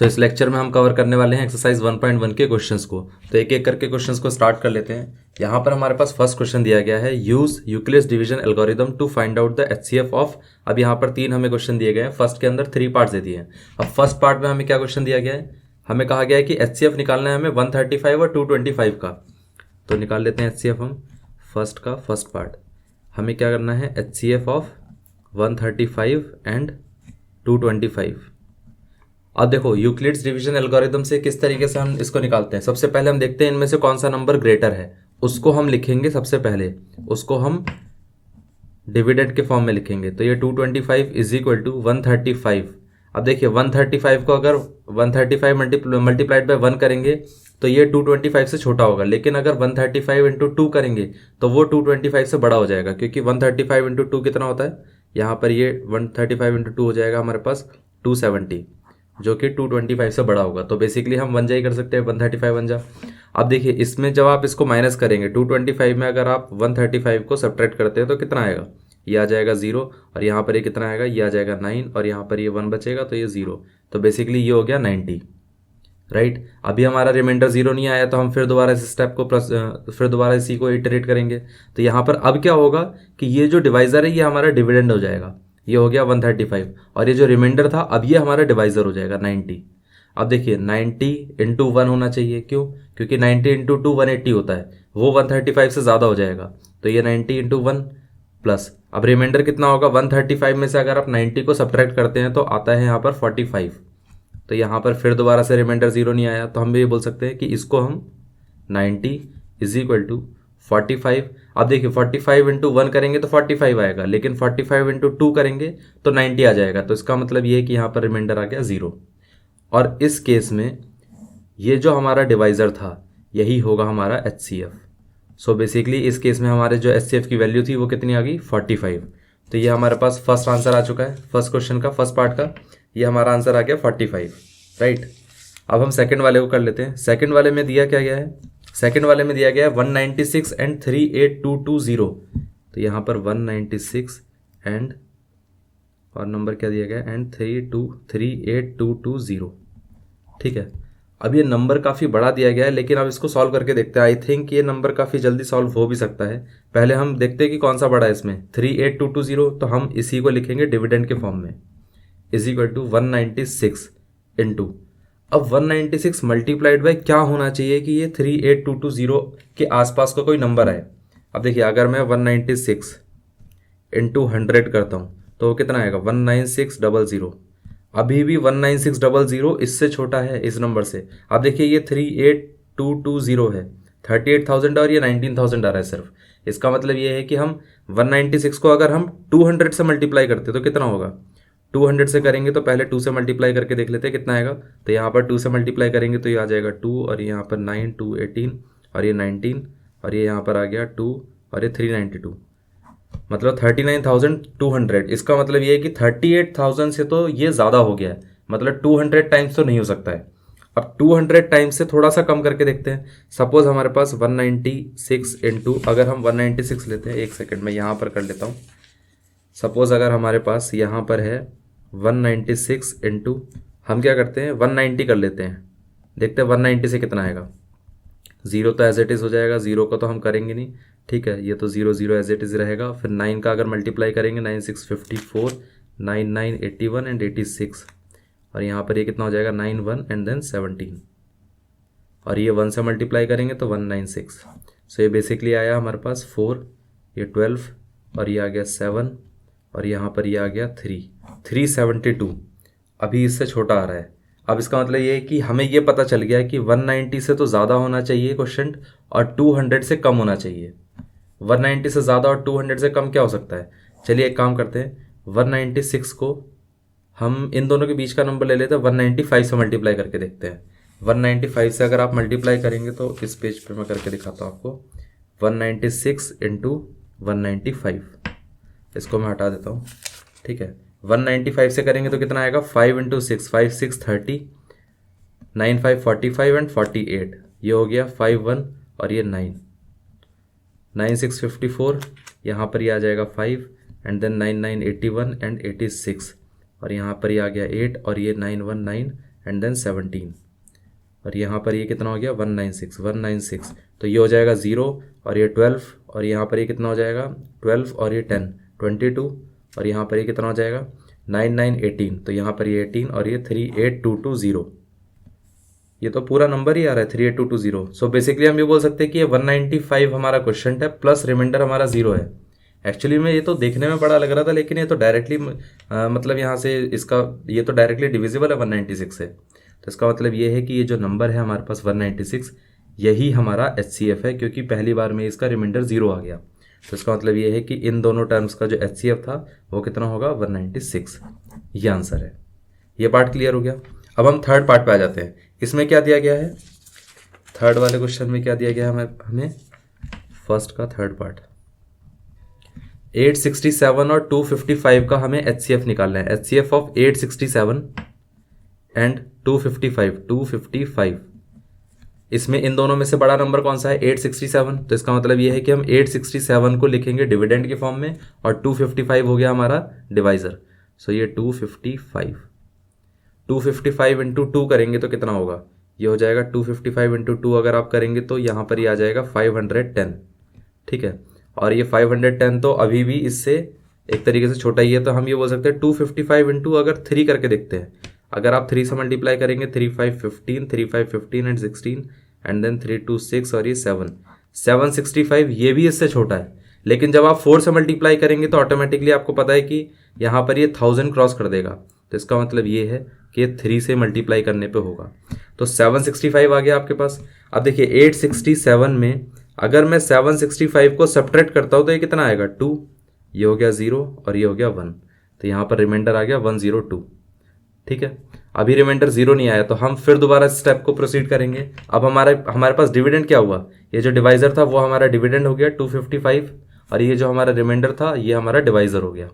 इस लेक्चर में हम कवर करने वाले हैं एक्सरसाइज 1.1 के क्वेश्चंस को। तो एक एक करके क्वेश्चंस को स्टार्ट कर लेते हैं। यहाँ पर हमारे पास फर्स्ट क्वेश्चन दिया गया है, use Euclid's division algorithm to find out the HCF of. अब यहाँ पर 3 हमें क्वेश्चन दिए गए हैं, फर्स्ट के अंदर 3 पार्ट्स दे दिए हैं। अब फर्स्ट पार्ट में हमें क्या क्वेश्चन दिया गया है, हमें कहा गया है कि एचसीएफ निकालना है हमें 135 और 225 का। तो निकाल लेते हैं एचसीएफ हम। फर्स्ट का फर्स्ट पार्ट हमें क्या करना है, एचसीएफ ऑफ 135 एंड 225। अब देखो यूक्लिड्स डिवीजन एल्गोरिदम से किस तरीके से हम इसको निकालते हैं। सबसे पहले हम देखते हैं इनमें से कौन सा नंबर ग्रेटर है, उसको हम लिखेंगे। सबसे पहले उसको हम डिविडेंड के फॉर्म में लिखेंगे। तो ये 225 इज इक्वल टू 135। अब देखिए 135 को अगर 135 मल्टीप्लाइड बाय 1 करेंगे तो ये 225 से छोटा होगा, लेकिन अगर 135 इंटू 2 करेंगे तो वो 225 से बड़ा हो जाएगा, क्योंकि 135 इंटू 2 कितना होता है, यहाँ पर ये 135 इंटू 2 हो जाएगा हमारे पास 270, जो कि 225 से बड़ा होगा। तो बेसिकली हम 1 जा ही कर सकते हैं, 135 1 जा। अब देखिए इसमें जब आप इसको माइनस करेंगे 225 में अगर आप 135 को सब्ट्रैक्ट करते हैं तो कितना आएगा, ये आ जाएगा 0, और यहाँ पर ये कितना आएगा, ये आ जाएगा 9, और यहाँ पर ये 1 बचेगा तो ये 0। तो बेसिकली ये हो गया 90, राइट। अभी हमारा रिमाइंडर 0 नहीं आया तो हम फिर दोबारा इस स्टेप को फिर दोबारा इसी को इटरेट करेंगे। तो यहाँ पर अब क्या होगा कि ये जो डिवाइजर है ये हमारा डिविडेंड हो जाएगा, ये हो गया 135, और ये जो रिमाइंडर था अब ये हमारा डिवाइजर हो जाएगा 90। अब देखिए 90 इंटू 1 होना चाहिए, क्यों, क्योंकि 90 इंटू 2 180 होता है, वो 135 से ज़्यादा हो जाएगा। तो ये 90 इंटू 1 प्लस, अब रिमाइंडर कितना होगा, 135 में से अगर आप 90 को सब्ट्रैक्ट करते हैं तो आता है यहाँ पर 45। तो यहाँ पर फिर दोबारा से रिमाइंडर 0 नहीं आया, तो हम भी ये बोल सकते हैं कि इसको हम 90 इज इक्वल टू 45। अब देखिए 45 इंटू 1 करेंगे तो 45 आएगा, लेकिन 45 इंटू 2 करेंगे तो 90 आ जाएगा। तो इसका मतलब ये है कि यहाँ पर रिमाइंडर आ गया 0। और इस केस में ये जो हमारा डिवाइजर था यही होगा हमारा एचसीएफ। सो बेसिकली इस केस में हमारे जो एचसीएफ की वैल्यू थी वो कितनी आ गई, 45। तो ये हमारे पास फर्स्ट आंसर आ चुका है, फर्स्ट क्वेश्चन का फर्स्ट पार्ट का ये हमारा आंसर आ गया 45, राइट। अब हम सेकंड वाले को कर लेते हैं। सेकंड वाले में दिया क्या गया है, सेकंड वाले में दिया गया है 196 एंड 38220। तो यहाँ पर 196 एंड और नंबर क्या दिया गया है, एंड 38220, ठीक है। अब ये नंबर काफ़ी बड़ा दिया गया है, लेकिन अब इसको सॉल्व करके देखते हैं। आई थिंक ये नंबर काफ़ी जल्दी सॉल्व हो भी सकता है। पहले हम देखते हैं कि कौन सा बड़ा है इसमें, 38220, तो हम इसी को लिखेंगे डिविडेंड के फॉर्म में, इज इक्वल टू 196 इंटू, अब 196 मल्टीप्लाइड बाय क्या होना चाहिए कि ये 38220 के आसपास का कोई नंबर आए। अब देखिए अगर मैं 196 इंटू 100 करता हूँ तो वो कितना आएगा, 19600। अभी भी 19600 इससे छोटा है इस नंबर से। अब देखिए ये 38220 है, 38,000 और ये 19,000 आ रहा है सिर्फ। इसका मतलब ये है कि हम 196 को अगर हम 200 से मल्टीप्लाई करते तो कितना होगा, 200 से करेंगे तो पहले 2 से मल्टीप्लाई करके देख लेते हैं कितना आएगा। तो यहाँ पर 2 से मल्टीप्लाई करेंगे तो ये आ जाएगा 2, और यहाँ पर 9 2 18, और ये 19, और ये यहाँ पर आ गया 2, और ये 392, मतलब 39,200। इसका मतलब ये है कि 38,000 से तो ये ज़्यादा हो गया है, मतलब 200 टाइम्स तो नहीं हो सकता है। अब 200 टाइम्स से थोड़ा सा कम करके देखते हैं। सपोज हमारे पास 196 इंटू, अगर हम 196 लेते हैं, एक सेकेंड में यहाँ पर कर लेता हूँ। सपोज अगर हमारे पास यहाँ पर है 196 इंटू, हम क्या करते हैं 190 कर लेते हैं, देखते हैं 190 से कितना आएगा। 0 तो एज इट इज़ हो जाएगा, 0 को तो हम करेंगे नहीं, ठीक है, ये तो 0 0 एज इट इज़ रहेगा। फिर 9 का अगर मल्टीप्लाई करेंगे, 9 6 54, 9 9 81 एंड 86, और यहाँ पर ये कितना हो जाएगा 9 1 एंड देन 17, और ये 1 से मल्टीप्लाई करेंगे तो 196। सो ये बेसिकली आया हमारे पास 4, ये 12, और ये आ गया 7, और यहाँ पर ये आ गया 372। अभी इससे छोटा आ रहा है। अब इसका मतलब ये है कि हमें ये पता चल गया है कि 190 से तो ज़्यादा होना चाहिए क्वेश्चन, और 200 से कम होना चाहिए। 190 से ज़्यादा और 200 से कम क्या हो सकता है। चलिए एक काम करते हैं, 196 को हम इन दोनों के बीच का नंबर ले लेते हैं, 195 से मल्टीप्लाई करके देखते हैं। 195 से अगर आप मल्टीप्लाई करेंगे तो इस पेज पर मैं करके दिखाता हूँ आपको, 196 इंटू 195, इसको मैं हटा देता हूँ, ठीक है। 195 से करेंगे तो कितना आएगा, 5 इंटू 6, 5 6 30, 9 5 45 एंड 48, ये हो गया 5 1, और ये 9 9 6 54, यहाँ पर ये आ जाएगा 5, एंड देन 9 9 81 एंड 86, और यहाँ पर ये आ गया 8, और ये 9 1 9 एंड देन 17, और यहाँ पर ये कितना हो गया 196, तो ये हो जाएगा 0 और ये 12, और यहाँ पर ये कितना हो जाएगा 12 और ये 10 22, और यहाँ पर ये कितना हो जाएगा 9 9 18, तो यहाँ पर ये 18 और ये 38220, ये तो पूरा नंबर ही आ रहा है 38220। सो बेसिकली हम ये बोल सकते हैं कि ये 195 हमारा क्वेश्चन है प्लस रिमाइंडर हमारा 0 है। एक्चुअली में ये तो देखने में बड़ा लग रहा था, लेकिन ये तो डायरेक्टली मतलब यहाँ से इसका ये तो डायरेक्टली डिविजिबल है 196 से, तो इसका मतलब ये है कि ये जो नंबर है हमारे पास 196, यही हमारा HCF है, क्योंकि पहली बार में इसका रिमाइंडर 0 आ गया। तो इसका मतलब ये है कि इन दोनों टर्म्स का जो HCF था वो कितना होगा 196, ये आंसर है। ये पार्ट क्लियर हो गया। अब हम थर्ड पार्ट पे आ जाते हैं। इसमें क्या दिया गया है, थर्ड वाले क्वेश्चन में क्या दिया गया है हमें फर्स्ट का थर्ड पार्ट 867 और 255 का हमें HCF निकालना है। HCF ऑफ 867 एंड 255, इसमें इन दोनों में से बड़ा नंबर कौन सा है 867, तो इसका मतलब ये है कि हम 867 को लिखेंगे डिविडेंड के फॉर्म में और 255 हो गया हमारा डिवाइजर। सो ये 255 इंटू 2 करेंगे तो कितना होगा, ये हो जाएगा 255 इंटू 2 अगर आप करेंगे तो यहाँ पर ये आ जाएगा 510, ठीक है। और ये 510 तो अभी भी इससे एक तरीके से छोटा ही है, तो हम ये बोल सकते हैं 255 इंटू अगर 3 करके देखते हैं। अगर आप 3 से मल्टीप्लाई करेंगे 3 5 15, 3 5 15 एंड 16 एंड देन 3 2 6 और ये 765, ये भी इससे छोटा है। लेकिन जब आप 4 से मल्टीप्लाई करेंगे तो ऑटोमेटिकली आपको पता है कि यहाँ पर ये 1000 क्रॉस कर देगा, तो इसका मतलब ये है कि ये 3 से मल्टीप्लाई करने पे होगा। तो 765 आ गया आपके पास। अब देखिए 867 में अगर मैं 765 को सब्ट्रैक्ट करता हूँ तो ये कितना आएगा 2, ये हो गया 0 और ये हो गया 1, तो यहाँ पर रिमाइंडर आ गया 102, ठीक है। अभी रिमाइंडर 0 नहीं आया, तो हम फिर दोबारा स्टेप को प्रोसीड करेंगे। अब हमारे पास डिविडेंड क्या हुआ, ये जो डिवाइजर था वो हमारा डिविडेंड हो गया 255, और ये जो हमारा रिमाइंडर था ये हमारा डिवाइजर हो गया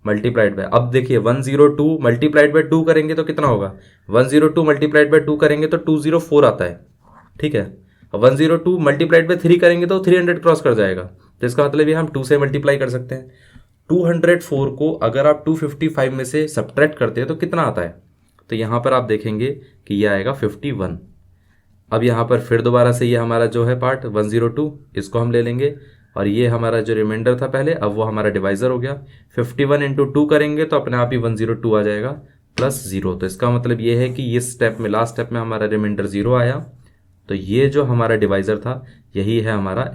मल्टीप्लाइड बाय। अब देखिए 102 मल्टीप्लाइड बाय 2 करेंगे तो कितना होगा, 102 मल्टीप्लाइड बाय 2 करेंगे तो 204 आता है, ठीक है। 102 मल्टीप्लाइड बाय 3 करेंगे तो 300 क्रॉस कर जाएगा, तो इसका मतलब ये हम 2 से मल्टीप्लाई कर सकते हैं। 204 को अगर आप 255 में से सब्ट्रैक्ट करते हैं तो कितना आता है, तो यहाँ पर आप देखेंगे कि ये आएगा 51। अब यहाँ पर फिर दोबारा से ये हमारा जो है पार्ट 102 इसको हम ले लेंगे, और ये हमारा जो रिमाइंडर था पहले अब वो हमारा डिवाइजर हो गया। 51 इंटू 2 करेंगे तो अपने आप ही 102 आ जाएगा प्लस 0, तो इसका मतलब ये है कि ये स्टेप में लास्ट स्टेप में हमारा रिमाइंडर 0 आया, तो ये जो हमारा डिवाइजर था यही है हमारा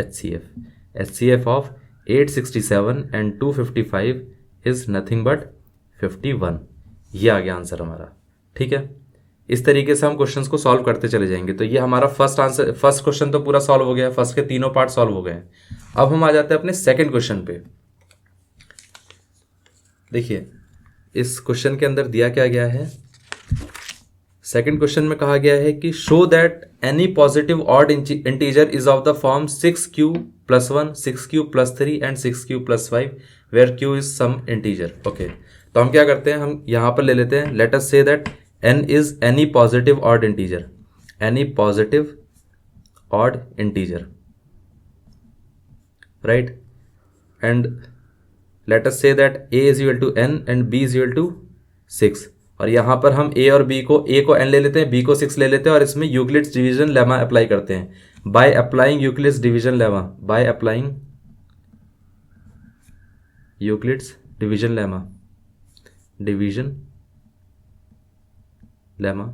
HCF of 867 and 255 is nothing but 51। ये आ गया आंसर हमारा, ठीक है। इस तरीके से हम क्वेश्चंस को सॉल्व करते चले जाएंगे। तो ये हमारा फर्स्ट क्वेश्चन तो पूरा सॉल्व हो गया, फर्स्ट के तीनों पार्ट सॉल्व हो गए हैं। अब हम आ जाते हैं अपने सेकंड क्वेश्चन पे। देखिए इस क्वेश्चन के अंदर दिया क्या गया है, सेकंड क्वेश्चन में कहा गया है कि show that any positive odd integer is of the form 6q + 1, 6q + 3 and 6q + 5 where q is some integer. Okay, तो हम क्या करते हैं, हम यहां पर ले लेते हैं let us say that n is any positive odd integer, any positive odd integer, right, and let us say that a is equal to n and b is equal to 6। और यहाँ पर हम a और b को, a को n ले लेते हैं, b को 6 ले लेते हैं, और इसमें यूक्लिड्स डिवीजन लेमा अप्लाई करते हैं। By applying Euclid's division lemma, by applying Euclid's division lemma, division lemma.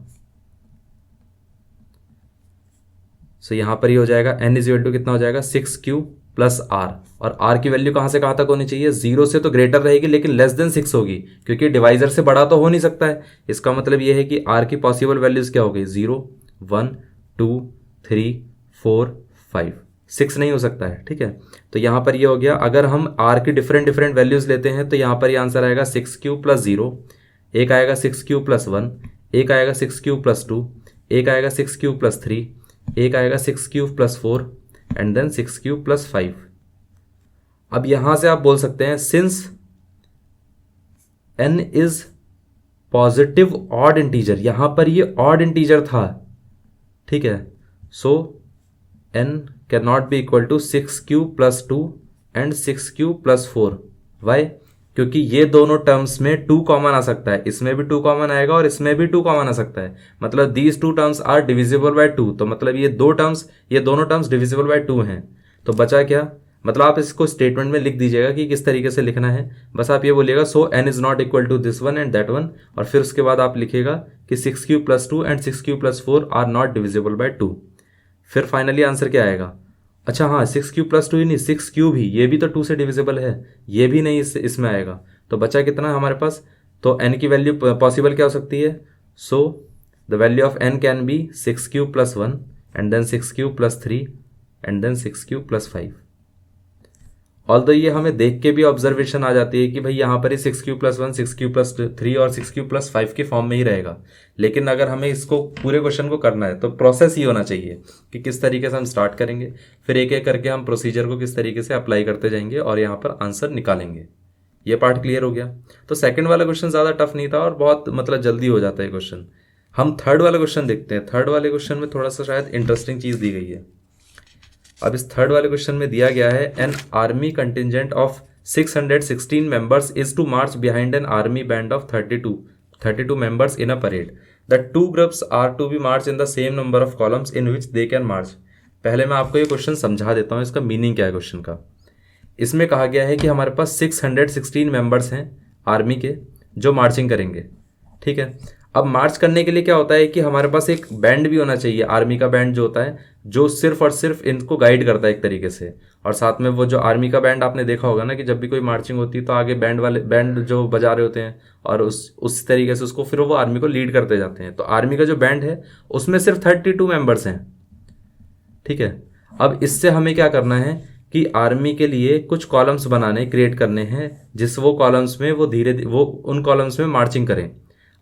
So यहाँ पर ये हो जाएगा n इज इक्वल टू कितना हो जाएगा 6q + r, और r की वैल्यू कहाँ से कहाँ तक होनी चाहिए, 0 से तो ग्रेटर रहेगी लेकिन लेस देन 6 होगी, क्योंकि डिवाइजर से बड़ा तो हो नहीं सकता है। इसका मतलब ये है कि r की पॉसिबल वैल्यूज क्या हो गई, 0 1 2 3 4 5, 6 नहीं हो सकता है, ठीक है। तो यहाँ पर ये हो गया, अगर हम r की डिफरेंट वैल्यूज लेते हैं तो यहाँ पर ये आंसर आएगा 6q + 0, एक आएगा 6q + 1, एक आएगा 6q + 2, एक आएगा 6q + 3, एक आएगा 6q + 4 एंड देन 6q + 5। अब यहां से आप बोल सकते हैं since n is positive odd integer, यहां पर ये ऑड इंटीजर था, ठीक है, so n can not be equal to 6q + 2 and 6q + 4। Why? क्योंकि ये दोनों टर्म्स में 2 कॉमन आ सकता है, इसमें भी 2 कॉमन आएगा और इसमें भी 2 कॉमन आ सकता है, मतलब these 2 terms are divisible by 2। तो मतलब ये दोनों टर्म्स डिविजिबल बाय 2 हैं। तो बचा क्या, मतलब आप इसको स्टेटमेंट में लिख दीजिएगा कि किस तरीके से लिखना है। बस आप ये बोलिएगा so n is not equal to this one and that one, और फिर उसके बाद आप लिखिएगा कि 6 + 2 and 6 + 4 are not divisible by 2। फिर फाइनली आंसर क्या आएगा, अच्छा हाँ 6 + 2 ही नहीं, 6 भी, ये भी तो 2 से डिविजिबल है, ये भी नहीं इसमें आएगा। तो बचा कितना हमारे पास, तो n की वैल्यू पॉसिबल क्या हो सकती है, so the value of n can be 6 + 1 and then 6 + 3 and then 6 + 5। Although ये हमें देख के भी ऑब्जर्वेशन आ जाती है कि भाई यहाँ पर ही 6 + 1, 6 + 3 और 6 + 5 के फॉर्म में ही रहेगा। लेकिन अगर हमें इसको पूरे क्वेश्चन को करना है तो प्रोसेस ही होना चाहिए कि किस तरीके से हम स्टार्ट करेंगे, फिर एक एक करके हम प्रोसीजर को किस तरीके से अप्लाई करते जाएंगे और यहाँ पर आंसर निकालेंगे। ये पार्ट क्लियर हो गया। तो सेकंड वाला क्वेश्चन ज़्यादा टफ नहीं था और बहुत मतलब जल्दी हो जाता है क्वेश्चन। हम थर्ड वाला क्वेश्चन देखते हैं। थर्ड वाले क्वेश्चन में थोड़ा सा शायद इंटरेस्टिंग चीज़ दी गई है। अब इस थर्ड वाले क्वेश्चन में दिया गया है an army contingent of 616 members is to march behind an army band of 32 members in a parade. The 2 groups are to be march in the same number of columns in which they can march. पहले मैं आपको ये question समझा देता हूँ, इसका meaning क्या है क्वेश्चन का। इसमें कहा गया है कि हमारे पास 616 मेंबर्स हैं आर्मी के जो मार्चिंग करेंगे, ठीक है। अब मार्च करने के लिए क्या होता है कि हमारे पास एक बैंड भी होना चाहिए, आर्मी का बैंड जो होता है, जो सिर्फ और सिर्फ इनको गाइड करता है एक तरीके से। और साथ में वो जो आर्मी का बैंड आपने देखा होगा ना कि जब भी कोई मार्चिंग होती है तो आगे बैंड जो बजा रहे होते हैं और उस तरीके से उसको फिर वो आर्मी को लीड करते जाते हैं। तो आर्मी का जो बैंड है उसमें सिर्फ 32 मेंबर्स हैं, ठीक है। अब इससे हमें क्या करना है कि आर्मी के लिए कुछ कॉलम्स क्रिएट करने हैं, जिस वो कॉलम्स में वो उन कॉलम्स में मार्चिंग करें।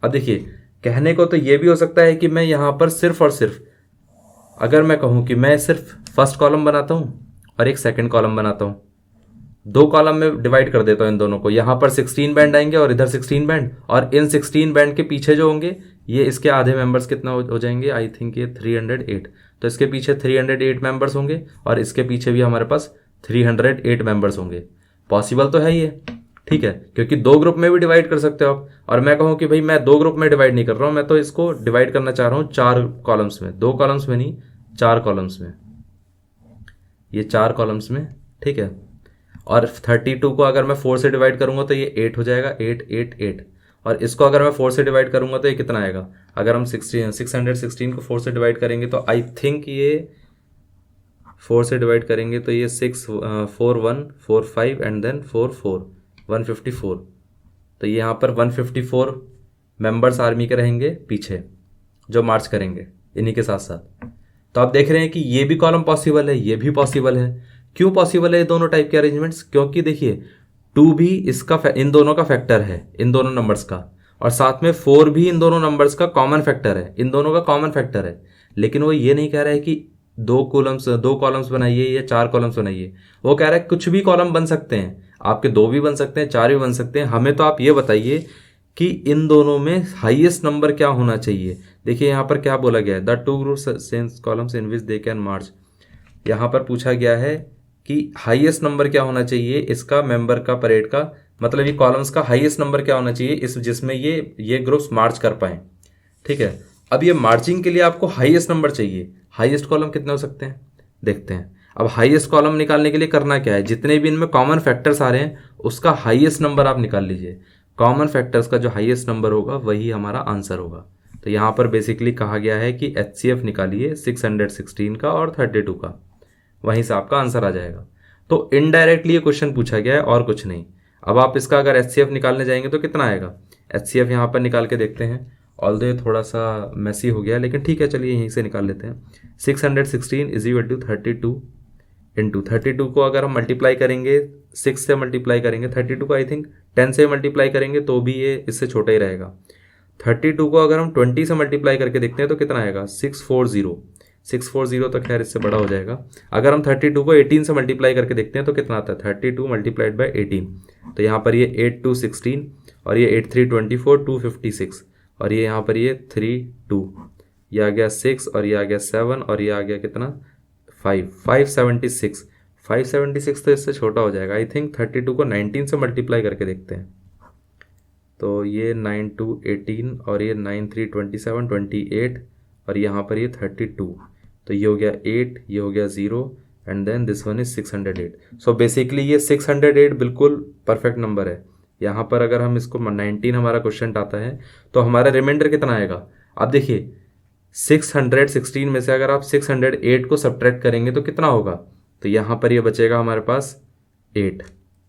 अब देखिए, कहने को तो ये भी हो सकता है कि मैं यहाँ पर सिर्फ और सिर्फ अगर मैं कहूँ कि मैं सिर्फ फर्स्ट कॉलम बनाता हूँ और एक सेकंड कॉलम बनाता हूँ, 2 कॉलम में डिवाइड कर देता हूँ इन दोनों को। यहाँ पर 16 बैंड आएंगे और इधर 16 बैंड, और इन 16 बैंड के पीछे जो होंगे ये इसके आधे मेंबर्स कितना हो जाएंगे, आई थिंक ये 308। तो इसके पीछे 308 मेंबर्स होंगे और इसके पीछे भी हमारे पास 308 मेंबर्स होंगे। पॉसिबल तो है ये, ठीक है, क्योंकि 2 ग्रुप में भी डिवाइड कर सकते हो आप। और मैं कहूँ कि भाई मैं 2 ग्रुप में डिवाइड नहीं कर रहा हूँ, मैं तो इसको डिवाइड करना चाह रहा हूँ 4 कॉलम्स में, 2 कॉलम्स में नहीं 4 कॉलम्स में, ये 4 कॉलम्स में, ठीक है। और 32 को अगर मैं 4 से डिवाइड करूंगा तो ये 8 हो जाएगा, 8 8 8। और इसको अगर मैं 4 से डिवाइड करूंगा तो ये कितना आएगा, अगर हम 616 को 4 से डिवाइड करेंगे तो आई थिंक ये 4 से डिवाइड करेंगे तो ये 6 4 1 4 5 एंड देन 4 4 154। तो ये यहाँ पर 154 मेंबर्स आर्मी के रहेंगे पीछे जो मार्च करेंगे इन्हीं के साथ साथ। तो आप देख रहे हैं कि ये भी कॉलम पॉसिबल है, ये भी पॉसिबल है। क्यों पॉसिबल है ये दोनों टाइप के अरेंजमेंट्स, क्योंकि देखिए 2 भी इन दोनों का फैक्टर है, इन दोनों नंबर्स का, और साथ में 4 भी इन दोनों नंबर्स का कॉमन फैक्टर है, इन दोनों का कॉमन फैक्टर है। लेकिन वो ये नहीं कह रहा है कि 2 कॉलम्स बनाइए या 4 कॉलम्स बनाइए, वो कह रहा है कुछ भी कॉलम बन सकते हैं, आपके 2 भी बन सकते हैं, 4 भी बन सकते हैं। हमें तो आप ये बताइए कि इन दोनों में हाईएस्ट नंबर क्या होना चाहिए। देखिए यहाँ पर क्या बोला गया है, the 2 groups sense columns in which they can march. यहाँ पर पूछा गया है कि हाईएस्ट नंबर क्या होना चाहिए इसका, मेंबर का, परेड का, मतलब ये कॉलम्स का हाईएस्ट नंबर क्या होना चाहिए इस जिसमें ये ग्रुप्स मार्च कर पाए, ठीक है। अब ये मार्चिंग के लिए आपको हाईएस्ट नंबर चाहिए, हाईएस्ट कॉलम कितने हो सकते हैं देखते हैं। अब हाईएस्ट कॉलम निकालने के लिए करना क्या है, जितने भी इनमें कॉमन फैक्टर्स आ रहे हैं उसका हाईएस्ट नंबर आप निकाल लीजिए। कॉमन फैक्टर्स का जो हाईएस्ट नंबर होगा वही हमारा आंसर होगा। तो यहाँ पर बेसिकली कहा गया है कि HCF निकालिए 616 का और 32 का, वहीं से आपका आंसर आ जाएगा। तो इनडायरेक्टली ये क्वेश्चन पूछा गया है और कुछ नहीं। अब आप इसका अगर HCF निकालने जाएंगे तो कितना आएगा, HCF यहाँ पर निकाल के देखते हैं। ऑल्दो ये थोड़ा सा मैसी हो गया लेकिन ठीक है, चलिए यहीं से निकाल लेते हैं। 616 इज इक्वल टू 32 इंटू 32 को अगर हम मल्टीप्लाई करेंगे 6 से मल्टीप्लाई करेंगे, 32 को आई थिंक 10 से मल्टीप्लाई करेंगे तो भी ये इससे छोटा ही रहेगा। 32 को अगर हम 20 से मल्टीप्लाई करके देखते हैं तो कितना आएगा, 640 तो खैर इससे बड़ा हो जाएगा। अगर हम 32 को 18 से मल्टीप्लाई करके देखते हैं तो कितना आता है, 32 मल्टीप्लाइड बाई 18। तो यहाँ पर ये 8 2 16 और ये 8 3 24 256 और ये यहाँ पर ये 3 2, ये आ गया 6 और ये आ गया 7 और ये आ गया कितना 5 576 576 तो इससे छोटा हो जाएगा। आई थिंक 32 को 19 से मल्टीप्लाई करके देखते हैं। तो ये 9 2 18 और ये 9 3 27 28 और यहाँ पर ये 32। तो ये हो गया 8, ये हो गया 0 and then this one is 608। So basically ये 608 बिल्कुल परफेक्ट नंबर है। यहाँ पर अगर हम इसको 19 हमारा क्वेश्चन आता है तो हमारा रिमाइंडर कितना आएगा। आप देखिए 616 में से अगर आप 608 को सब्ट्रैक्ट करेंगे तो कितना होगा। तो यहाँ पर ये बचेगा हमारे पास 8,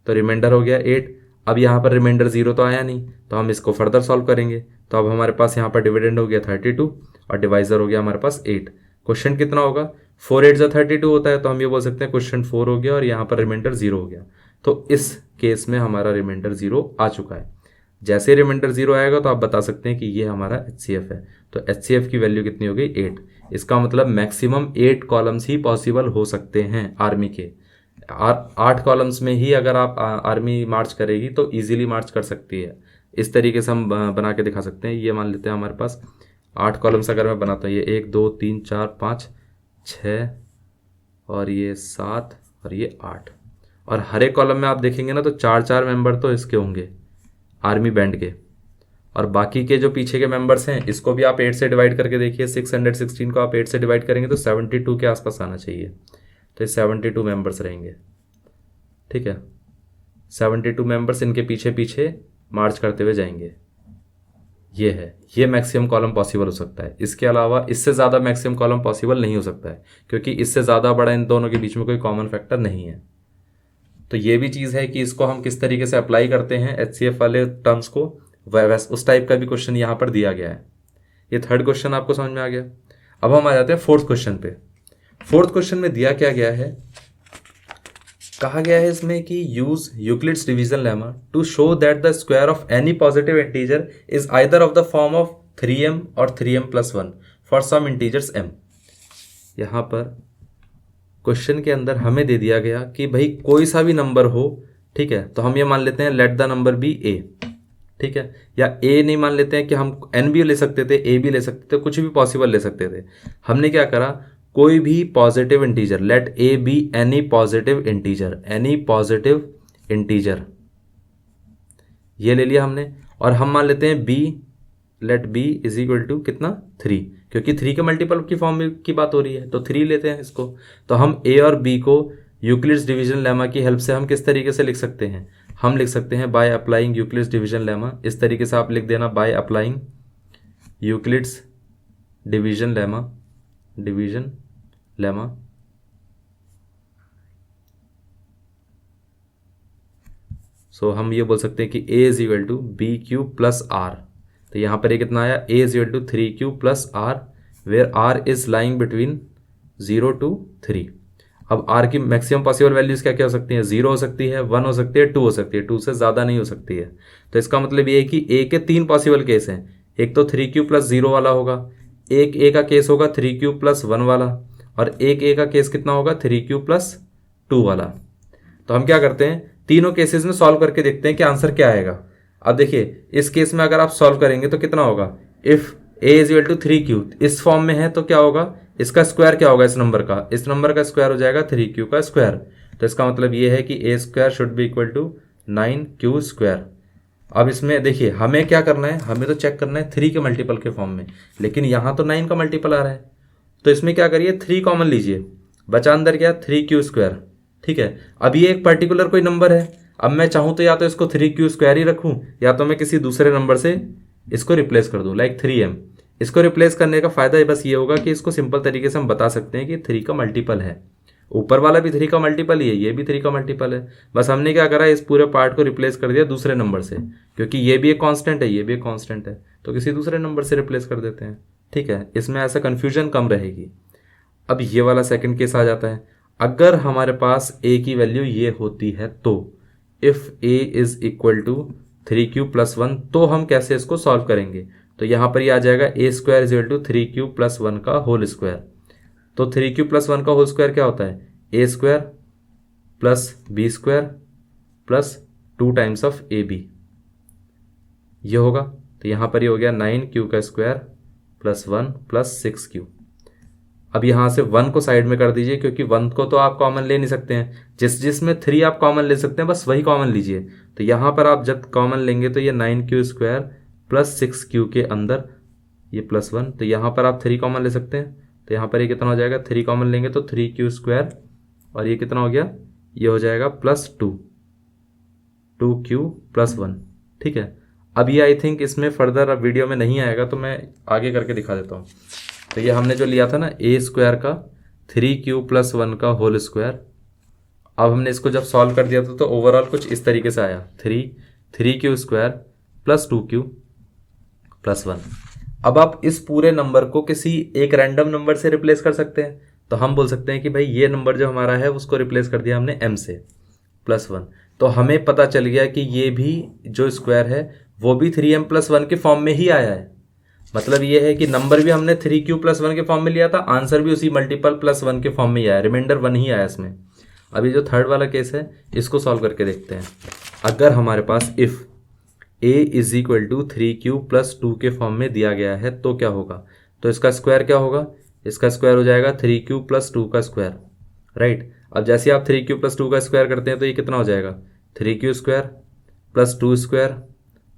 तो रिमाइंडर हो गया 8। अब यहाँ पर रिमाइंडर 0 तो आया नहीं, तो हम इसको फर्दर सॉल्व करेंगे। तो अब हमारे पास यहाँ पर डिविडेंड हो गया 32 और डिवाइजर हो गया हमारे पास 8। क्वेश्चन कितना होगा, 4 8 जा 32 होता है, तो हम ये बोल सकते हैं क्वेश्चन 4 हो गया और यहाँ पर रिमाइंडर 0 हो गया। तो इस केस में हमारा रिमाइंडर 0 आ चुका है। जैसे रिमाइंडर 0 आएगा तो आप बता सकते हैं कि ये हमारा HCF है। तो HCF की वैल्यू कितनी हो गई, 8। इसका मतलब मैक्सिमम 8 कॉलम्स ही पॉसिबल हो सकते हैं आर्मी के। 8 कॉलम्स में ही अगर आप आर्मी मार्च करेगी तो इजीली मार्च कर सकती है। इस तरीके से हम बना के दिखा सकते हैं। ये मान लेते हैं हमारे पास 8 कॉलम्स अगर मैं बनाता हूँ, ये 1 2 3 4 5 6 और ये 7 और ये 8, और हर एक कॉलम में आप देखेंगे ना तो 4 मेंबर तो इसके होंगे आर्मी बैंड के, और बाकी के जो पीछे के मेंबर्स हैं इसको भी आप 8 से डिवाइड करके देखिए। 616 को आप 8 से डिवाइड करेंगे तो 72 के आसपास आना चाहिए। तो ये 72 मेंबर्स रहेंगे, ठीक है। 72 मेंबर्स इनके पीछे पीछे मार्च करते हुए जाएंगे। ये है, ये मैक्सिमम कॉलम पॉसिबल हो सकता है। इसके अलावा इससे ज़्यादा मैक्सिमम कॉलम पॉसिबल नहीं हो सकता है, क्योंकि इससे ज़्यादा बड़ा इन दोनों के बीच में कोई कॉमन फैक्टर नहीं है। तो ये भी चीज़ है कि इसको हम किस तरीके से अप्लाई करते हैं HCF वाले टर्म्स को, उस टाइप का भी क्वेश्चन यहाँ पर दिया गया है। ये थर्ड क्वेश्चन आपको समझ में आ गया। अब हम आ जाते हैं फोर्थ क्वेश्चन पे। फोर्थ क्वेश्चन में दिया क्या गया है, कहा गया है इसमें कि use Euclid's division lemma to show that the square of any positive integer is either of the form of 3m और 3m+1 for some integers m। यहाँ पर क्वेश्चन के अंदर हमें दे दिया गया कि भाई कोई सा भी नंबर हो, ठीक है, तो हम ये मान लेते हैं let the number be a, ठीक है, या a नहीं मान लेते हैं कि हम n भी ले सकते थे, a भी ले सकते थे, कुछ भी पॉसिबल ले सकते थे। हमने क्या करा, कोई भी positive integer, let a be any positive integer, any positive integer, ये ले लिया हमने। और हम मान लेते हैं b, let b is equal to कितना 3, क्योंकि 3 के मल्टीपल की फॉर्म की बात हो रही है, तो 3 लेते हैं इसको। तो हम a और b को यूक्लिड्स डिवीजन लेमा की हेल्प से हम किस तरीके से लिख सकते हैं, हम लिख सकते हैं by applying Euclid's division lemma. इस तरीके से आप लिख देना, by applying Euclid's division lemma, division lemma. So हम ये बोल सकते हैं कि a is equal to b q plus r. तो यहाँ पर ये कितना आया, a is equal to 3q plus r, where r is lying between 0 to 3। अब r की मैक्सिमम पॉसिबल वैल्यूज क्या क्या हो सकती हैं, 0 हो सकती है, 1 हो सकती है, 2 हो सकती है, 2 से ज़्यादा नहीं हो सकती है। तो इसका मतलब ये है कि a के 3 पॉसिबल केस हैं। एक तो 3q प्लस 0 वाला होगा, एक a का केस होगा 3q प्लस 1 वाला, और एक a का केस कितना होगा 3q प्लस 2 वाला। तो हम क्या करते हैं, तीनों केसेस में सॉल्व करके देखते हैं कि आंसर क्या आएगा। अब देखिए इस केस में अगर आप सॉल्व करेंगे तो कितना होगा, if a is equal to 3q इस फॉर्म में है तो क्या होगा, इसका स्क्वायर क्या होगा, इस नंबर का स्क्वायर हो जाएगा 3q का स्क्वायर। तो इसका मतलब ये है कि a square should be equal to 9q square. अब इसमें देखिए हमें क्या करना है, हमें तो चेक करना है 3 के मल्टीपल के फॉर्म में, लेकिन यहाँ तो 9 का मल्टीपल आ रहा है। तो इसमें क्या करिए, 3 कॉमन लीजिए, बचा अंदर क्या 3q स्क्वायर, ठीक है। अब ये एक पर्टिकुलर कोई नंबर है, अब मैं चाहूँ तो या तो इसको 3q स्क्वायर ही रखूँ, या तो मैं किसी दूसरे नंबर से इसको रिप्लेस कर दूँ, लाइक 3m। इसको रिप्लेस करने का फायदा बस ये होगा कि इसको सिंपल तरीके से हम बता सकते हैं कि 3 का मल्टीपल है। ऊपर वाला भी 3 का मल्टीपल ही है, ये भी 3 का मल्टीपल है। बस हमने क्या करा, इस पूरे पार्ट को रिप्लेस कर दिया दूसरे नंबर से, क्योंकि ये भी एक कांस्टेंट है, ये भी एक कांस्टेंट है, तो किसी दूसरे नंबर से रिप्लेस कर देते हैं, ठीक है। इसमें ऐसा कन्फ्यूजन कम रहेगी। अब ये वाला सेकंड केस आ जाता है, अगर हमारे पास a की वैल्यू ये होती है तो if a is equal to 3q plus 1, तो हम कैसे इसको सॉल्व करेंगे। तो यहाँ पर ये आ जाएगा a square is equal to 3q plus 1 का होल स्क्वायर। तो 3q प्लस 1 का होल स्क्वायर क्या होता है, a square plus b square plus 2 times of ab, ये होगा। तो यहाँ पर ये हो गया 9q का स्क्वायर प्लस 1 प्लस 6q। अब यहाँ से 1 को साइड में कर दीजिए, क्योंकि 1 को तो आप कॉमन ले नहीं सकते हैं, जिसमें 3 आप कॉमन ले सकते हैं बस वही कॉमन लीजिए। तो यहाँ पर आप जब कॉमन लेंगे तो ये 9q² प्लस 6q के अंदर ये +1, तो यहाँ पर आप 3 कॉमन ले सकते हैं। तो यहाँ पर ये कितना हो जाएगा, 3 कॉमन लेंगे तो 3q² और ये कितना हो गया, ये हो जाएगा +2, 2q + 1। ठीक है, अब ये आई थिंक इसमें फर्दर अब वीडियो में नहीं आएगा, तो मैं आगे करके दिखा देता हूँ। तो ये हमने जो लिया था ना a² का 3q + 1 का होल स्क्वायर, अब हमने इसको जब सॉल्व कर दिया था तो ओवरऑल कुछ इस तरीके से आया, 3q² + 2q + 1। अब आप इस पूरे नंबर को किसी एक रैंडम नंबर से रिप्लेस कर सकते हैं। तो हम बोल सकते हैं कि भाई ये नंबर जो हमारा है उसको रिप्लेस कर दिया हमने m से +1, तो हमें पता चल गया कि ये भी जो स्क्वायर है वो भी 3m + 1 के फॉर्म में ही आया है। मतलब ये है कि नंबर भी हमने 3q + 1 के फॉर्म में लिया था, आंसर भी उसी मल्टीपल +1 के फॉर्म में ही आया, रिमाइंडर 1 ही आया इसमें। अभी जो थर्ड वाला केस है इसको सॉल्व करके देखते हैं। अगर हमारे पास इफ़ a = 3q + 2 के फॉर्म में दिया गया है तो क्या होगा, तो इसका स्क्वायर क्या होगा, इसका स्क्वायर हो जाएगा 3q + 2 का स्क्वायर, राइट। अब जैसे आप 3q + 2 का स्क्वायर करते हैं तो ये कितना हो जाएगा, 3q² + 2²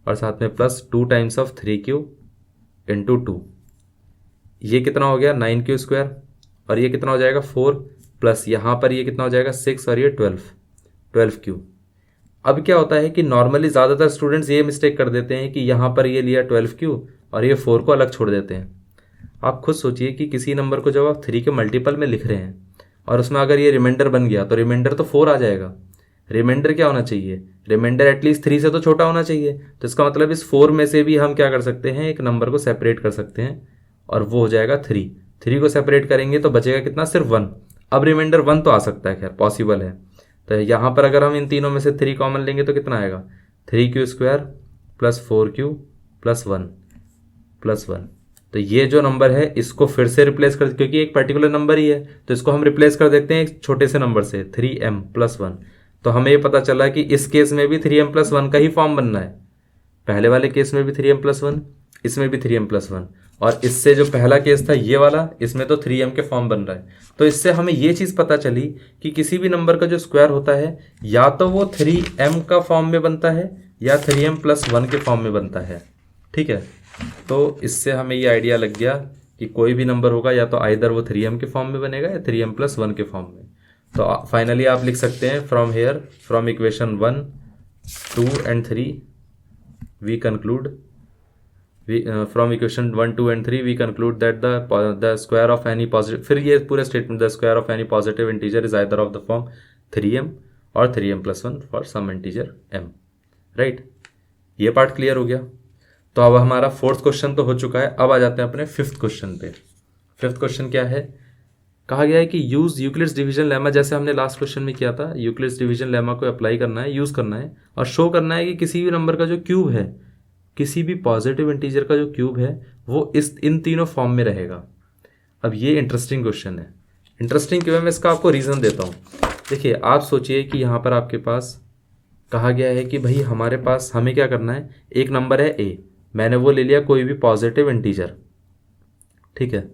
और साथ में +2 टाइम्स ऑफ 3q × 2, ये कितना हो गया 9q² और ये कितना हो जाएगा 4 प्लस यहाँ पर ये कितना हो जाएगा 6 और ये 12q। अब क्या होता है कि नॉर्मली ज़्यादातर स्टूडेंट्स ये मिस्टेक कर देते हैं कि यहाँ पर ये लिया 12q और ये 4 को अलग छोड़ देते हैं। आप खुद सोचिए कि किसी नंबर को जब आप 3 के मल्टीपल में लिख रहे हैं और उसमें अगर ये रिमाइंडर बन गया तो रिमाइंडर तो 4 आ जाएगा। रिमाइंडर क्या होना चाहिए, रिमाइंडर एटलीस्ट 3 से तो छोटा होना चाहिए। तो इसका मतलब इस 4 में से भी हम क्या कर सकते हैं, एक नंबर को सेपरेट कर सकते हैं और वो हो जाएगा 3 को सेपरेट करेंगे तो बचेगा कितना, सिर्फ 1। अब रिमाइंडर 1 तो आ सकता है, खैर पॉसिबल है। तो यहाँ पर अगर हम इन तीनों में से 3 कॉमन लेंगे तो कितना आएगा, 3q² + 4q + 1। तो ये जो नंबर है इसको फिर से रिप्लेस कर, क्योंकि एक पर्टिकुलर नंबर ही है तो इसको हम रिप्लेस कर देते हैं एक छोटे से नंबर से 3m + 1। तो हमें ये पता चला कि इस केस में भी 3m + 1 का ही फॉर्म बनना है। पहले वाले केस में भी 3m + 1, इसमें भी 3m + 1, और इससे जो पहला केस था ये वाला, इसमें तो 3m के फॉर्म बन रहा है। तो इससे हमें ये चीज़ पता चली कि किसी भी नंबर का जो स्क्वायर होता है या तो वो 3m का फॉर्म में बनता है या 3m + 1 के फॉर्म में बनता है। ठीक है, तो इससे हमें ये आइडिया लग गया कि कोई भी नंबर होगा या तो आइदर वो 3m के फॉर्म में बनेगा या 3m + 1 के फॉर्म में। तो फाइनली आप लिख सकते हैं from equation 1, 2 and 3 we conclude from equation 1, 2 and 3 we conclude that the square of any positive, फिर ये पूरे statement, the square of any positive integer is either of the form 3m और 3m + 1 for some integer m, right. ये part clear हो गया। तो अब हमारा फोर्थ क्वेश्चन तो हो चुका है। अब आ जाते हैं अपने फिफ्थ क्वेश्चन पे। फिफ्थ क्वेश्चन क्या है, कहा गया है कि यूज यूक्लिड्स डिवीजन लेमा, जैसे हमने लास्ट क्वेश्चन में किया था, यूक्लिड्स डिवीजन लेमा को अप्लाई करना है, यूज करना है और शो करना है कि किसी भी नंबर का जो क्यूब है, किसी भी पॉजिटिव इंटीजर का जो क्यूब है वो इन तीनों फॉर्म में रहेगा। अब ये इंटरेस्टिंग क्वेश्चन है। इंटरेस्टिंग क्यों है, मैं इसका आपको रीज़न देता हूँ। देखिए, आप सोचिए कि यहाँ पर आपके पास कहा गया है कि भाई हमारे पास हमें क्या करना है, एक नंबर है a, मैंने वो ले लिया कोई भी पॉजिटिव इंटीजर, ठीक है।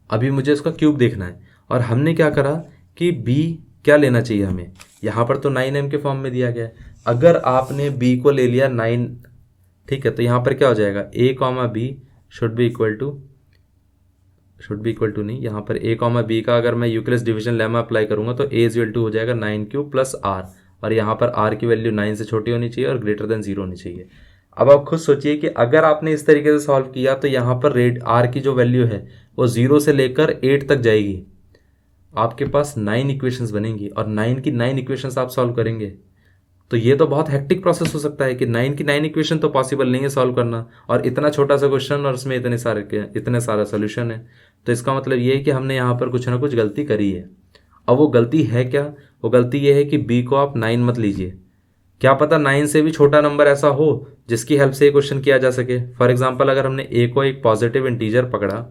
अभी मुझे उसका क्यूब देखना है और हमने क्या करा कि b क्या लेना चाहिए हमें, यहाँ पर तो 9m के फॉर्म में दिया गया है। अगर आपने b को ले लिया 9, ठीक है, तो यहाँ पर क्या हो जाएगा, a, b should be equal to नहीं, यहाँ पर a, b का अगर मैं यूक्लिड्स डिवीजन लेमा अप्लाई करूँगा तो a = हो जाएगा 9q + r, और यहाँ पर r की वैल्यू 9 से छोटी होनी चाहिए और ग्रेटर देन 0 होनी चाहिए। अब आप खुद सोचिए कि अगर आपने इस तरीके से सॉल्व किया तो यहाँ पर r की जो वैल्यू है वो 0 से लेकर 8 तक जाएगी। आपके पास 9 इक्वेशंस बनेंगी और 9 की 9 इक्वेशंस आप सॉल्व करेंगे तो ये तो बहुत हेक्टिक प्रोसेस हो सकता है कि 9 की 9 इक्वेशन तो पॉसिबल नहीं है सॉल्व करना, और इतना छोटा सा क्वेश्चन और उसमें इतने सारा सोल्यूशन है। तो इसका मतलब ये है कि हमने यहाँ पर कुछ ना कुछ गलती करी है। अब वो गलती है क्या, वो गलती ये है कि b को आप 9 मत लीजिए। क्या पता 9 से भी छोटा नंबर ऐसा हो जिसकी हेल्प से ये क्वेश्चन किया जा सके। फॉर एग्जाम्पल, अगर हमने a को एक पॉजिटिव इंटीजर पकड़ा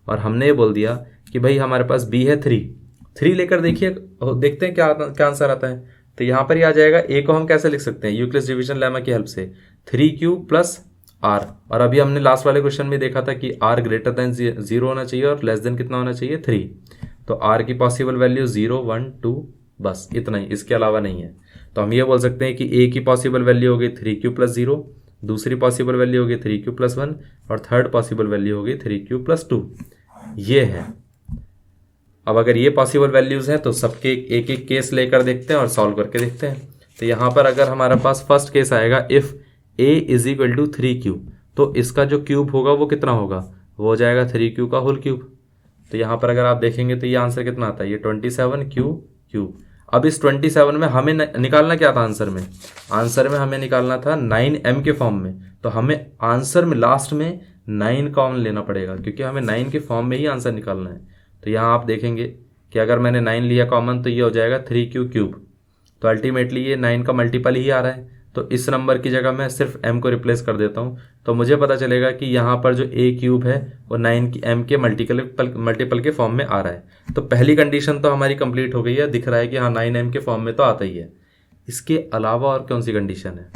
और हमने ये बोल दिया कि भाई हमारे पास b है 3 लेकर देखिए, देखते हैं क्या आंसर आता है। तो यहाँ पर ये आ जाएगा, a को हम कैसे लिख सकते हैं यूक्लिड्स डिवीजन लेमा की हेल्प से, 3q + आर, और अभी हमने लास्ट वाले क्वेश्चन में देखा था कि आर ग्रेटर देन 0 होना चाहिए और लेस देन कितना होना चाहिए 3। तो आर की पॉसिबल वैल्यू 0 1 2 बस इतना ही, इसके अलावा नहीं है। तो हम ये बोल सकते हैं कि ए की पॉसिबल वैल्यू होगी 3q+0, दूसरी पॉसिबल वैल्यू होगी 3q+1 और थर्ड पॉसिबल वैल्यू होगी 3q+2। ये है। अब अगर ये पॉसिबल वैल्यूज़ हैं तो सबके एक एक केस लेकर देखते हैं और सॉल्व करके देखते हैं। तो यहाँ पर अगर हमारे पास फर्स्ट केस आएगा if a is equal to 3q, तो इसका जो क्यूब होगा वो कितना होगा, वो हो जाएगा 3q का होल क्यूब। तो यहाँ पर अगर आप देखेंगे तो ये आंसर कितना आता है, ये 27q क्यूब। अब इस 27 में हमें निकालना क्या था, आंसर में हमें निकालना था 9m के फॉर्म में। तो हमें आंसर में लास्ट में 9 कॉमन लेना पड़ेगा, क्योंकि हमें 9 के फॉर्म में ही आंसर निकालना है। तो यहाँ आप देखेंगे कि अगर मैंने 9 लिया कॉमन तो ये हो जाएगा 3q क्यूब। तो अल्टीमेटली ये 9 का मल्टीपल ही आ रहा है। तो इस नंबर की जगह मैं सिर्फ m को रिप्लेस कर देता हूँ, तो मुझे पता चलेगा कि यहाँ पर जो a क्यूब है वो 9 की m के मल्टीपल के फॉर्म में आ रहा है। तो पहली कंडीशन तो हमारी कंप्लीट हो गई है, दिख रहा है कि हाँ 9m के फॉर्म में तो आता ही है। इसके अलावा और कौन सी कंडीशन है,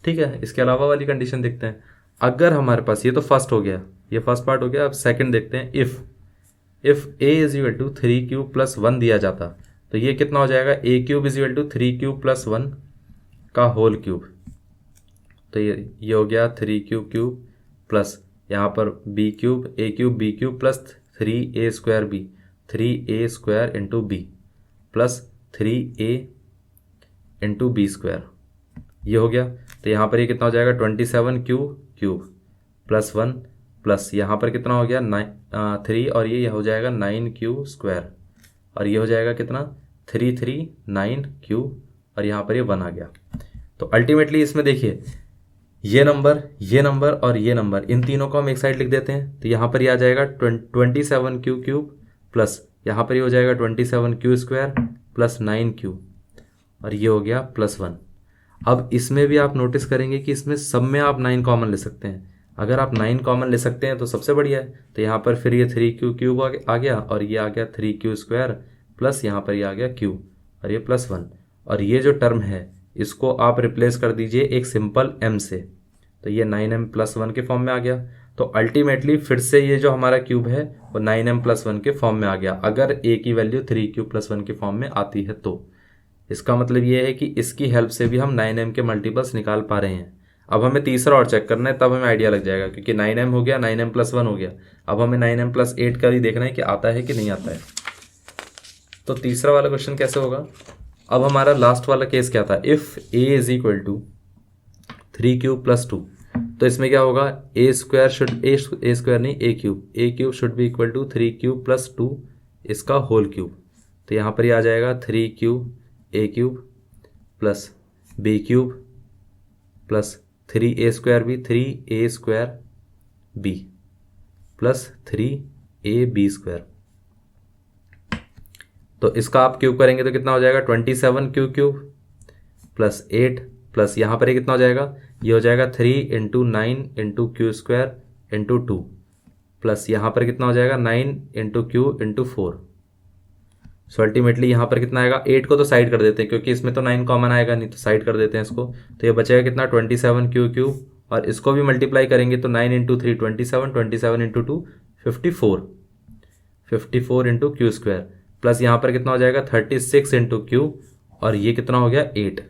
ठीक है, इसके अलावा वाली कंडीशन देखते हैं। अगर हमारे पास, ये तो फर्स्ट हो गया, ये फर्स्ट पार्ट हो गया। अब सेकंड देखते हैं। If a is equal to 3q+1 दिया जाता तो ये कितना हो जाएगा, a cube is equal to 3q+1 का होल क्यूब। तो ये हो गया 3q क्यूब प्लस यहाँ पर b cube b cube plus 3a² 3a² into b plus 3a into b², ये हो गया। तो यहाँ पर ये कितना हो जाएगा 27q क्यूब प्लस 1 प्लस यहाँ पर कितना हो गया 3 और ये हो जाएगा 9q² और ये हो जाएगा कितना 339q और यहाँ पर ये 1 आ गया। तो अल्टीमेटली इसमें देखिए ये नंबर और ये नंबर, इन तीनों को हम एक साइड लिख देते हैं। तो यहाँ पर ये आ जाएगा 27q क्यूब प्लस यहाँ पर ये हो जाएगा 27q² प्लस 9q और ये हो गया +1। अब इसमें भी आप नोटिस करेंगे कि इसमें सब में आप 9 कॉमन ले सकते हैं। अगर आप 9 कॉमन ले सकते हैं तो सबसे बढ़िया है। तो यहाँ पर फिर ये 3q क्यूब आ गया और ये आ गया 3q² प्लस यहाँ पर ये आ गया q और ये +1। और ये जो टर्म है इसको आप रिप्लेस कर दीजिए एक सिंपल m से, तो ये 9m+1 के फॉर्म में आ गया। तो अल्टीमेटली फिर से ये जो हमारा क्यूब है वो 9m+1 के फॉर्म में आ गया, अगर a की वैल्यू 3q+1 के फॉर्म में आती है तो। इसका मतलब ये है कि इसकी हेल्प से भी हम 9m के मल्टीपल्स निकाल पा रहे हैं। अब हमें तीसरा और चेक करना है, तब हमें आइडिया लग जाएगा, क्योंकि 9m हो गया, 9m+1 हो गया। अब हमें 9m+8 का भी देखना है कि आता है कि नहीं आता है। तो तीसरा वाला क्वेश्चन कैसे होगा। अब हमारा लास्ट वाला केस क्या था, if a is equal to 3q+2, तो इसमें क्या होगा a cube should be equal to 3q+2 इसका होल क्यूब। तो यहाँ पर ये आ जाएगा 3q a cube plus b cube plus 3a² भी 3a² b प्लस 3ab²। तो इसका आप क्यूब करेंगे तो कितना हो जाएगा 27q क्यूब प्लस 8 प्लस यहाँ पर ये कितना हो जाएगा, ये हो जाएगा 3 × 9 × q² इंटू 2 प्लस यहाँ पर कितना हो जाएगा 9 × q इंटू 4। सो अल्टीमेटली यहाँ पर कितना आएगा, 8 को तो साइड कर देते हैं क्योंकि इसमें तो 9 कॉमन आएगा नहीं, तो साइड कर देते हैं इसको। तो ये बचेगा कितना 27q क्यूब और इसको भी मल्टीप्लाई करेंगे तो 9 × 3 27, 27 × 2 54, 54 इंटू q² प्लस यहाँ पर कितना हो जाएगा 36 इंटू q और ये कितना हो गया 8।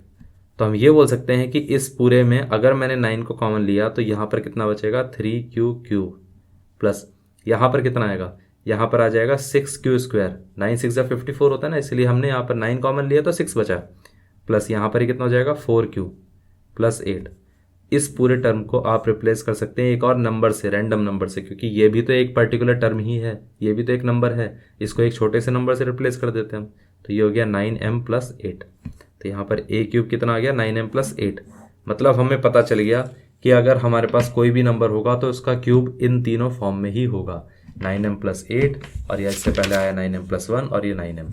तो हम ये बोल सकते हैं कि इस पूरे में अगर मैंने 9 को कॉमन लिया तो यहाँ पर कितना बचेगा 3q क्यूब प्लस यहाँ पर कितना आएगा, यहाँ पर आ जाएगा 6q²। 9 6 54 होता है ना, इसलिए हमने यहाँ पर 9 कॉमन लिया तो 6 बचा प्लस यहाँ पर कितना हो जाएगा 4q प्लस 8। इस पूरे टर्म को आप रिप्लेस कर सकते हैं एक और नंबर से, रैंडम नंबर से, क्योंकि ये भी तो एक पर्टिकुलर टर्म ही है, ये भी तो एक नंबर है। इसको एक छोटे से नंबर से रिप्लेस कर देते हैं हम। तो ये हो गया 9m+8। तो यहाँ पर a क्यूब कितना आ गया 9m+8। मतलब हमें पता चल गया कि अगर हमारे पास कोई भी नंबर होगा तो उसका क्यूब इन तीनों फॉर्म में ही होगा, 9m+8 और या इससे पहले आया 9m+1 और ये 9m।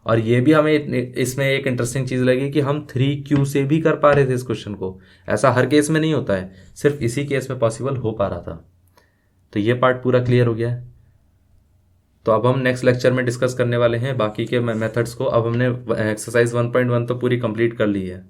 और ये भी हमें इसमें एक इंटरेस्टिंग चीज़ लगी कि हम 3q से भी कर पा रहे थे इस क्वेश्चन को। ऐसा हर केस में नहीं होता है, सिर्फ इसी केस में पॉसिबल हो पा रहा था। तो ये पार्ट पूरा क्लियर हो गया है। तो अब हम नेक्स्ट लेक्चर में डिस्कस करने वाले हैं बाकी के मेथड्स को। अब हमने एक्सरसाइज 1.1 तो पूरी कंप्लीट कर ली है।